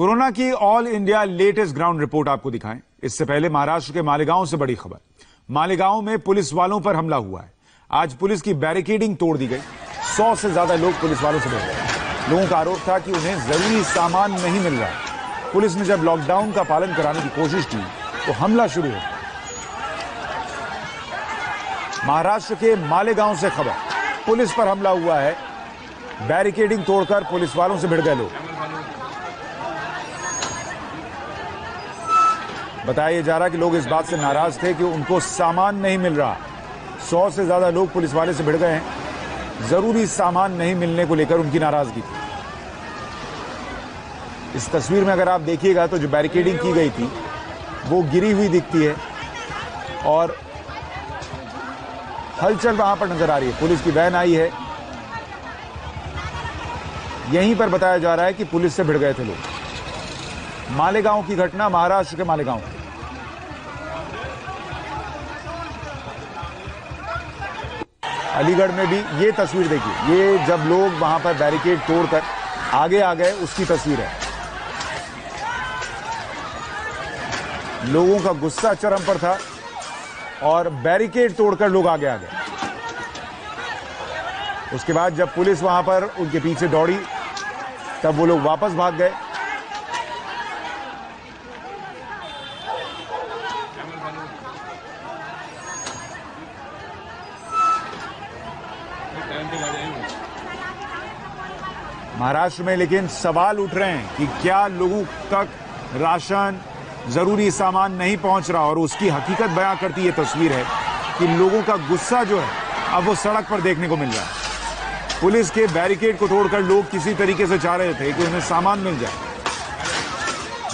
Corona की all India latest ground report आपको दिखाएं। इससे पहले महाराष्ट्र के मालेगांव से बड़ी खबर। मालेगांव में पुलिस वालों पर हमला हुआ है। आज पुलिस की बैरिकेडिंग तोड़ दी गई। 100 से ज्यादा लोग पुलिस वालों से भिड़ गए। लोगों का आरोप था कि उन्हें जरूरी सामान नहीं मिल रहा। पुलिस ने जब लॉकडाउन का पालन कराने की कोशिश की तो हमला शुरू हो गया। महाराष्ट्र के मालेगांव से खबर, पुलिस पर हमला हुआ है। बैरिकेडिंग तोड़कर पुलिस वालों से भिड़ गए लोग। बताया जा रहा कि लोग इस बात से नाराज थे कि उनको सामान नहीं मिल रहा। 100 से ज्यादा लोग पुलिस वाले से भिड़ गए हैं। जरूरी सामान नहीं मिलने को लेकर उनकी नाराजगी थी। इस तस्वीर में अगर आप देखिएगा तो जो बैरिकेडिंग की गई थी वो गिरी हुई दिखती है और हलचल वहां पर नजर आ रही है। पुलिस की वैन आई है। यहीं पर बताया जा रहा है कि पुलिस से भिड़ गए थे लोग। मालेगांव की घटना, महाराष्ट्र के मालेगांव। अलीगढ़ में भी ये तस्वीर देखिए। ये जब लोग वहां पर बैरिकेड तोड़कर आगे आ गए उसकी तस्वीर है। लोगों का गुस्सा चरम पर था और बैरिकेड तोड़कर लोग आगे आ गए। उसके बाद जब पुलिस वहां पर उनके पीछे दौड़ी तब वो लोग वापस भाग गए। महाराष्ट्र में लेकिन सवाल उठ रहे हैं कि क्या लोगों तक राशन, जरूरी सामान नहीं पहुंच रहा। और उसकी हकीकत बयां करती ये तस्वीर है कि लोगों का गुस्सा जो है अब वो सड़क पर देखने को मिल रहा है। पुलिस के बैरिकेड को तोड़कर लोग किसी तरीके से चाह रहे थे कि उन्हें सामान मिल जाए।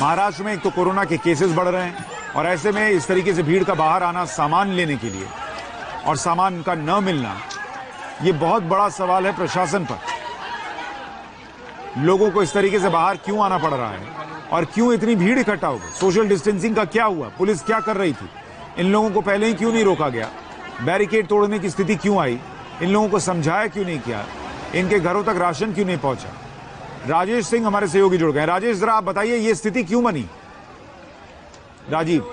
महाराष्ट्र में एक तो कोरोना के केसेस बढ़ रहे हैं और ऐसे में इस तरीके से भीड़ का बाहर आना सामान लेने के लिए और सामान का न मिलना, ये बहुत बड़ा सवाल है प्रशासन पर। लोगों को इस तरीके से बाहर क्यों आना पड़ रहा है और क्यों इतनी भीड़ इकट्ठा हो गई? सोशल डिस्टेंसिंग का क्या हुआ? पुलिस क्या कर रही थी? इन लोगों को पहले ही क्यों नहीं रोका गया? बैरिकेड तोड़ने की स्थिति क्यों आई? इन लोगों को समझाया क्यों नहीं किया? इनके घरों तक राशन क्यों नहीं पहुंचा? राजेश सिंह हमारे सहयोगी जुड़ गए। राजेश, जरा आप बताइए ये स्थिति क्यों बनी? राजीव,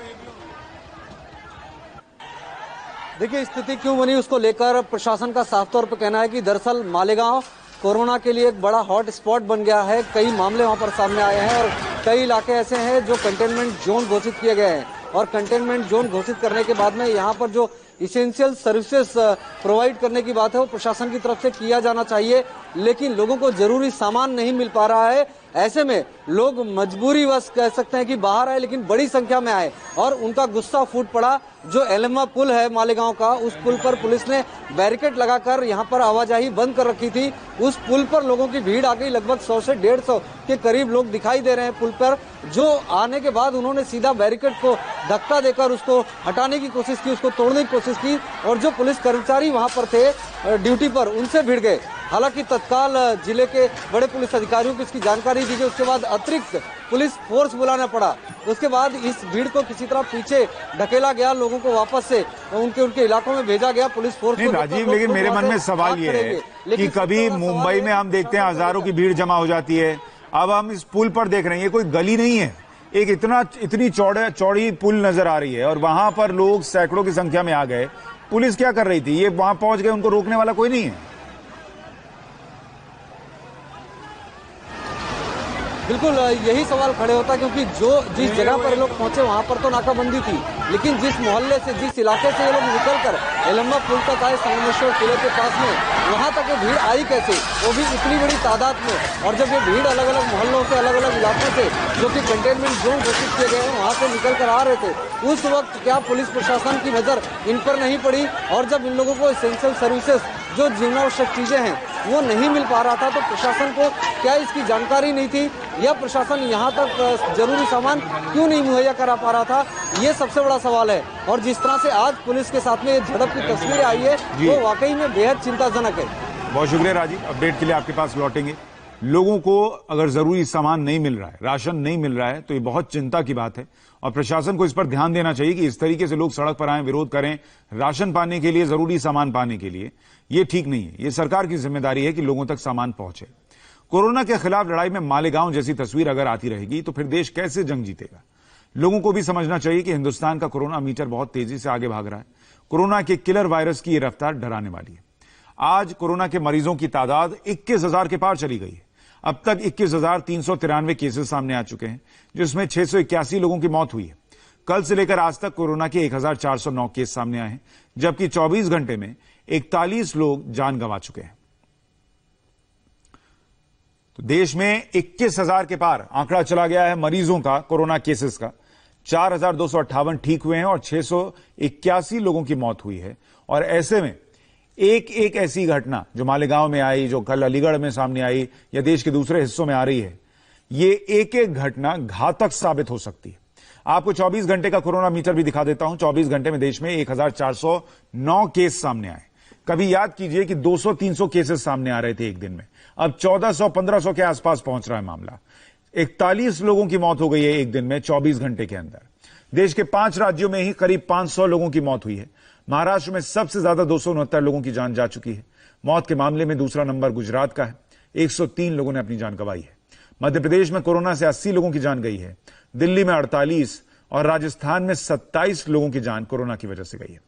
देखिए, स्थिति क्यों बनी उसको लेकर प्रशासन का साफ तौर पर कहना है कि दरअसल मालेगांव कोरोना के लिए एक बड़ा हॉट स्पॉट बन गया है। कई मामले वहां पर सामने आए हैं और कई इलाके ऐसे हैं जो कंटेनमेंट जोन घोषित किए गए हैं। और कंटेनमेंट जोन घोषित करने के बाद में यहाँ पर जो इसेंशियल सर्विसेज प्रोवाइड करने की बात है वो प्रशासन की तरफ से किया जाना चाहिए, लेकिन लोगों को जरूरी सामान नहीं मिल पा रहा है। ऐसे में लोग मजबूरीवश कह सकते हैं कि बाहर आए, लेकिन बड़ी संख्या में आए और उनका गुस्सा फूट पड़ा। जो एलम्मा पुल है मालेगांव का, उस पुल पर पुलिस ने बैरिकेड लगाकर यहाँ पर आवाजाही बंद कर रखी थी। उस पुल पर लोगों की भीड़ आ गई। लगभग 100 से 150 के करीब लोग दिखाई दे रहे हैं पुल पर। जो आने के बाद उन्होंने सीधा बैरिकेड को धक्का देकर उसको हटाने की कोशिश की, उसको तोड़ने की कोशिश की और जो पुलिस कर्मचारी वहां पर थे ड्यूटी पर, उनसे भिड़ गए। हालांकि तत्काल जिले के बड़े पुलिस अधिकारियों को इसकी जानकारी दी गई। उसके बाद अतिरिक्त पुलिस फोर्स बुलाना पड़ा। उसके बाद इस भीड़ को किसी तरह पीछे ढकेला गया, लोगों को वापस से उनके इलाकों में भेजा गया पुलिस फोर्स को। राजीव, लेकिन मेरे मन में सवाल ये है कि कभी मुंबई में हम देखते हैं हजारों की भीड़ जमा हो जाती है। अब हम इस पुल पर देख रहे हैं, ये कोई गली नहीं है, एक इतनी चौड़ी पुल नजर आ रही है और वहां पर लोग सैकड़ों की संख्या में आ गए। पुलिस क्या कर रही थी? ये वहां पहुंच गए, उनको रोकने वाला कोई नहीं है। बिल्कुल यही सवाल खड़े होता है, क्योंकि जिस जगह पर लोग पहुंचे वहां पर तो नाकाबंदी थी, लेकिन जिस मोहल्ले से, जिस इलाके से ये लोग निकलकर एलम्मा पुल तक आए, संगमेश्वर किले के पास में, वहां तक ये भीड़ आई कैसे, वो भी इतनी बड़ी तादाद में। और जब ये भीड़ अलग अलग मोहल्लों से, अलग अलग इलाकों से, जो कि कंटेनमेंट जोन घोषित किए गए हैं, वहां से निकल कर आ रहे थे, उस वक्त क्या पुलिस प्रशासन की नजर इन पर नहीं पड़ी? और जब इन लोगों को एसेंशियल सर्विसेज, जो जीवनावश्यक चीजें हैं, वो नहीं मिल पा रहा था, तो प्रशासन को क्या इसकी जानकारी नहीं थी या प्रशासन यहाँ तक जरूरी सामान क्यों नहीं मुहैया करा पा रहा था? ये सबसे बड़ा सवाल है। और जिस तरह से आज पुलिस के साथ में झड़प की तस्वीरें आई है वो वाकई में बेहद चिंताजनक है। बहुत शुक्रिया राजीव, अपडेट के लिए आपके पास लौटेंगे। लोगों को अगर जरूरी सामान नहीं मिल रहा है, राशन नहीं मिल रहा है, तो ये बहुत चिंता की बात है और प्रशासन को इस पर ध्यान देना चाहिए कि इस तरीके से लोग सड़क पर आए, विरोध करें राशन पाने के लिए, जरूरी सामान पाने के लिए। ये ठीक नहीं है। ये सरकार की जिम्मेदारी है कि लोगों तक सामान पहुंचे। कोरोना के खिलाफ लड़ाई में मालेगांव जैसी तस्वीर अगर आती रहेगी तो फिर देश कैसे जंग जीतेगा? लोगों को भी समझना चाहिए कि हिंदुस्तान का कोरोना मीटर बहुत तेजी से आगे भाग रहा है। कोरोना के किलर वायरस की ये रफ्तार डराने वाली है। आज कोरोना के मरीजों की तादाद 21,000 के पार चली गई है। अब तक 21,393 केसेस सामने आ चुके हैं, जिसमें 681 लोगों की मौत हुई है। कल से लेकर आज तक कोरोना के 1,409 केस सामने आए हैं, जबकि 24 घंटे में 41 लोग जान गंवा चुके हैं। तो देश में 21,000 के पार आंकड़ा चला गया है मरीजों का, कोरोना केसेस का। 4,258 ठीक हुए हैं और 681 लोगों की मौत हुई है। और ऐसे में एक एक ऐसी घटना जो मालेगांव में आई, जो कल अलीगढ़ में सामने आई या देश के दूसरे हिस्सों में आ रही है, ये एक एक घटना घातक साबित हो सकती है। आपको 24 घंटे का कोरोना मीटर भी दिखा देता हूं। 24 घंटे में देश में 1,409 केस सामने आए। कभी याद कीजिए कि 200-300 केसेस सामने आ रहे थे एक दिन में, अब 1,400-1,500 के आसपास पहुंच रहा है मामला। 41 लोगों की मौत हो गई है एक दिन में 24 घंटे के अंदर। देश के 5 राज्यों में ही करीब 500 लोगों की मौत हुई है। महाराष्ट्र में सबसे ज्यादा 269 लोगों की जान जा चुकी है। मौत के मामले में दूसरा नंबर गुजरात का है, 103 लोगों ने अपनी जान गंवाई है। मध्य प्रदेश में कोरोना से 80 लोगों की जान गई है। दिल्ली में 48 और राजस्थान में 27 लोगों की जान कोरोना की वजह से गई है।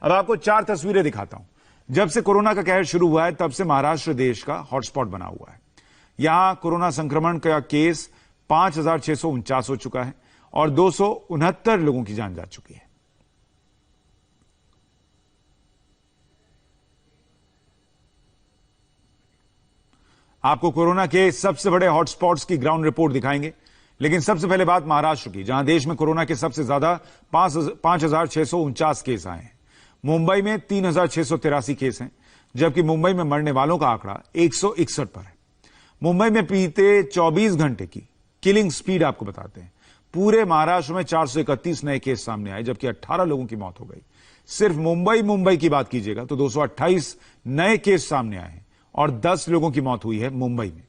अब आपको 4 तस्वीरें दिखाता हूं। जब से कोरोना का कहर शुरू हुआ है तब से महाराष्ट्र देश का हॉटस्पॉट बना हुआ है। यहां कोरोना संक्रमण का केस 5,649 हो चुका है और 269 लोगों की जान जा चुकी है। आपको कोरोना के सबसे बड़े हॉटस्पॉट्स की ग्राउंड रिपोर्ट दिखाएंगे, लेकिन सबसे पहले बात महाराष्ट्र की, जहां देश में कोरोना के सबसे ज्यादा 5,649 केस आए हैं। मुंबई में 3,683 केस हैं, जबकि मुंबई में मरने वालों का आंकड़ा 161 पर है। मुंबई में बीते 24 घंटे की किलिंग स्पीड आपको बताते हैं। पूरे महाराष्ट्र में 431 नए केस सामने आए, जबकि 18 लोगों की मौत हो गई। सिर्फ मुंबई की बात कीजिएगा तो 228 नए केस सामने आए हैं और 10 लोगों की मौत हुई है मुंबई में।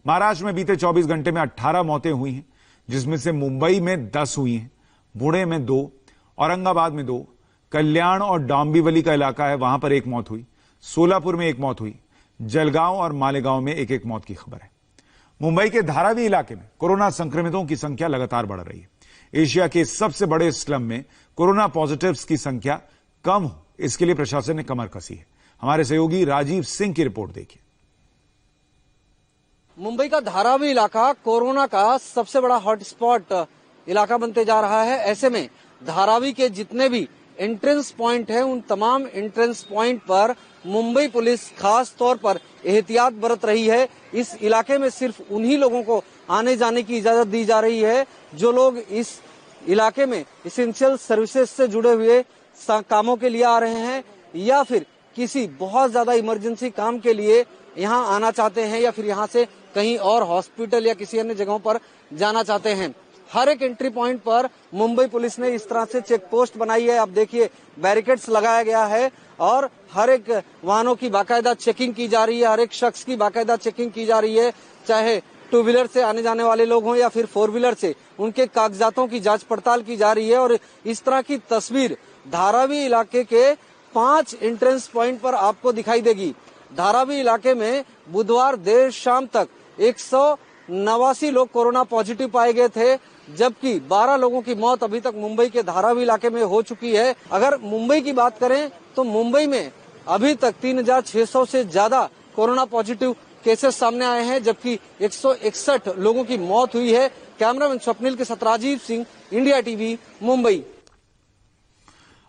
महाराष्ट्र में बीते 24 घंटे में 18 मौतें हुई हैं, जिसमें से मुंबई में 10 हुई हैं, पुणे में 2, औरंगाबाद में 2, कल्याण और डोंबिवली का इलाका है, वहां पर 1 मौत हुई, सोलापुर में 1 मौत हुई, जलगांव और मालेगांव में 1-1 मौत की खबर है। मुंबई के धारावी इलाके में कोरोना संक्रमितों की संख्या लगातार बढ़ रही है। एशिया के सबसे बड़े स्लम में कोरोना पॉजिटिव्स की संख्या कम हो, इसके लिए प्रशासन ने कमर कसी है। हमारे सहयोगी राजीव सिंह की रिपोर्ट देखिए। मुंबई का धारावी इलाका कोरोना का सबसे बड़ा हॉटस्पॉट इलाका बनते जा रहा है। ऐसे में धारावी के जितने भी एंट्रेंस पॉइंट है, उन तमाम एंट्रेंस पॉइंट पर मुंबई पुलिस खास तौर पर एहतियात बरत रही है। इस इलाके में सिर्फ उन्हीं लोगों को आने जाने की इजाजत दी जा रही है जो लोग इस इलाके में इसेंशियल सर्विसेज से जुड़े हुए कामों के लिए आ रहे हैं या फिर किसी बहुत ज्यादा इमरजेंसी काम के लिए यहाँ आना चाहते हैं या फिर यहाँ से कहीं और हॉस्पिटल या किसी अन्य जगहों पर जाना चाहते हैं। हर एक एंट्री पॉइंट पर मुंबई पुलिस ने इस तरह से चेक पोस्ट बनाई है। आप देखिए बैरिकेड्स लगाया गया है और हर एक वाहनों की बाकायदा चेकिंग की जा रही है, हर एक शख्स की बाकायदा चेकिंग की जा रही है, चाहे 2 व्हीलर से आने जाने वाले लोग हों या फिर 4 व्हीलर से, उनके कागजातों की जांच पड़ताल की जा रही है। और इस तरह की तस्वीर धारावी इलाके के 5 एंट्रेंस पॉइंट पर आपको दिखाई देगी। धारावी इलाके में बुधवार देर शाम तक 189 लोग कोरोना पॉजिटिव पाए गए थे, जबकि 12 लोगों की मौत अभी तक मुंबई के धारावी इलाके में हो चुकी है। अगर मुंबई की बात करें तो मुंबई में अभी तक 3,600 से ज्यादा कोरोना पॉजिटिव केसेस सामने आए हैं, जबकि 161 लोगों की मौत हुई है। कैमरामैन स्वप्निल के साथ राजीव सिंह, इंडिया टीवी, मुंबई।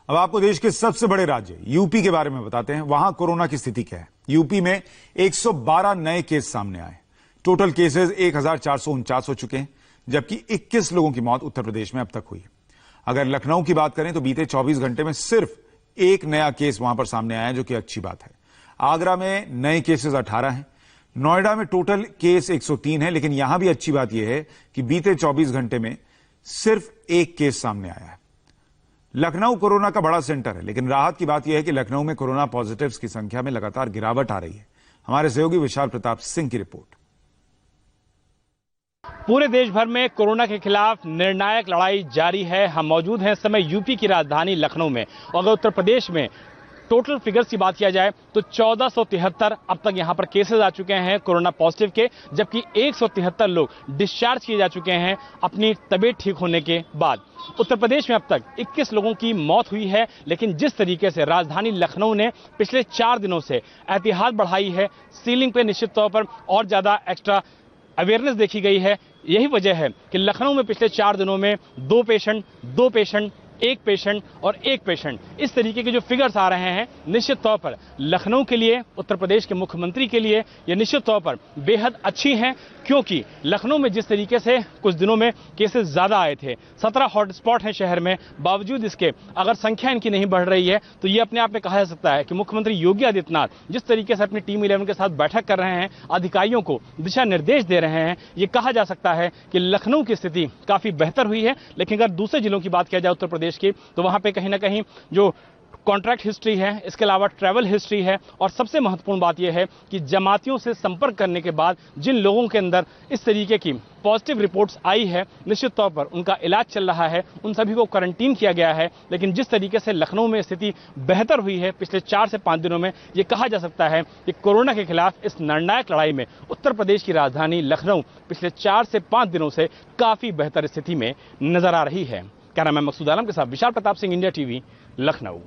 अब आपको देश के सबसे बड़े राज्य यूपी के बारे में बताते हैं। वहां कोरोना की स्थिति क्या है। यूपी में 112 नए केस सामने आए। टोटल केसेस 1,449 हो चुके हैं, जबकि 21 लोगों की मौत उत्तर प्रदेश में अब तक हुई है। अगर लखनऊ की बात करें तो बीते 24 घंटे में सिर्फ 1 नया केस वहां पर सामने आया है, जो कि अच्छी बात है। आगरा में नए केसेस 18 हैं। नोएडा में टोटल केस 103 है, लेकिन यहां भी अच्छी बात यह है कि बीते 24 घंटे में सिर्फ 1 केस सामने आया है। लखनऊ कोरोना का बड़ा सेंटर है, लेकिन राहत की बात यह है कि लखनऊ में कोरोना पॉजिटिव्स की संख्या में लगातार गिरावट आ रही है। हमारे सहयोगी विशाल प्रताप सिंह की रिपोर्ट। पूरे देश भर में कोरोना के खिलाफ निर्णायक लड़ाई जारी है। हम मौजूद हैं इस समय यूपी की राजधानी लखनऊ में। और अगर उत्तर प्रदेश में टोटल फिगर्स की बात किया जाए तो 1473 अब तक यहां पर केसेस आ चुके हैं कोरोना पॉजिटिव के, जबकि 173 लोग डिस्चार्ज किए जा चुके हैं अपनी तबीयत ठीक होने के बाद। उत्तर प्रदेश में अब तक 21 लोगों की मौत हुई है, लेकिन जिस तरीके से राजधानी लखनऊ ने पिछले 4 दिनों से एहतियात बढ़ाई है, सीलिंग पे निश्चित तौर पर और ज्यादा एक्स्ट्रा अवेयरनेस देखी गई है। यही वजह है कि लखनऊ में पिछले 4 दिनों में 2 पेशेंट, 2 पेशेंट, 1 पेशेंट और 1 पेशेंट, इस तरीके के जो फिगर्स आ रहे हैं, निश्चित तौर पर लखनऊ के लिए, उत्तर प्रदेश के मुख्यमंत्री के लिए ये निश्चित तौर पर बेहद अच्छी हैं, क्योंकि लखनऊ में जिस तरीके से कुछ दिनों में केसेस ज्यादा आए थे, 17 हॉटस्पॉट हैं शहर में, बावजूद इसके अगर संख्या इनकी नहीं बढ़ रही है तो ये अपने आप में कहा जा सकता है कि मुख्यमंत्री योगी आदित्यनाथ जिस तरीके से अपनी टीम 11 के साथ बैठक कर रहे हैं, अधिकारियों को दिशा निर्देश दे रहे हैं, ये कहा जा सकता है कि लखनऊ की स्थिति काफी बेहतर हुई है। लेकिन अगर दूसरे जिलों की बात किया जाए उत्तर प्रदेश की, तो वहां पे कहीं ना कहीं जो कॉन्ट्रैक्ट हिस्ट्री है, इसके अलावा ट्रैवल हिस्ट्री है, और सबसे महत्वपूर्ण बात यह है कि जमातियों से संपर्क करने के बाद जिन लोगों के अंदर इस तरीके की पॉजिटिव रिपोर्ट्स आई है, निश्चित तौर पर उनका इलाज चल रहा है, उन सभी को क्वारंटीन किया गया है। लेकिन जिस तरीके से लखनऊ में स्थिति बेहतर हुई है पिछले 4 से 5 दिनों में, यह कहा जा सकता है कि कोरोना के खिलाफ इस निर्णायक लड़ाई में उत्तर प्रदेश की राजधानी लखनऊ पिछले 4 से 5 दिनों से काफी बेहतर स्थिति में नजर आ रही है। कैमरामैन मकसूद आलम के साथ विशाल प्रताप सिंह, इंडिया टीवी, लखनऊ।